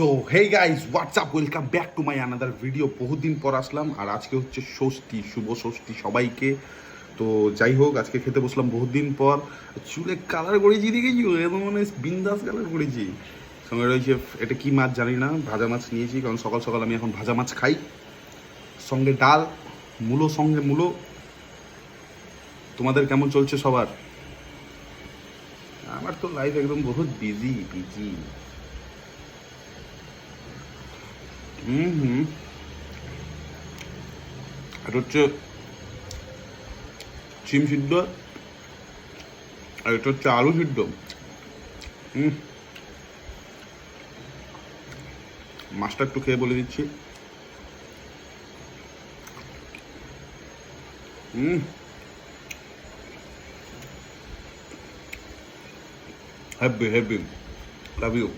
তো hey guys WhatsApp welcome back to my another video. বহুদিন পর আসলাম আর আজকে হচ্ছে ষষ্ঠী, শুভ ষষ্ঠী সবাইকে। তো যাই হোক, আজকে খেতে বসলাম বহুদিন পর। চুলে কালার করেছি দেখেছি, একদম মানে বিন্দাস কালার করেছি। সঙ্গে রয়েছে এটা কি মাছ জানি না, ভাজা মাছ নিয়েছি কারণ সকাল সকাল আমি এখন ভাজা মাছ খাই। সঙ্গে ডাল, মূলো সঙ্গে মূলো। তোমাদের কেমন চলছে সবার? আমার তো লাইফ একদম বহুত বিজি বিজি। হুম হুম এটা হচ্ছে চিম সিদ্ধ আর এটা হচ্ছে আলু সিদ্ধ। হুম, মাছটা একটু খেয়ে বলে দিচ্ছি। হুম, হ্যাপি হ্যাপি, লাভ ইউ।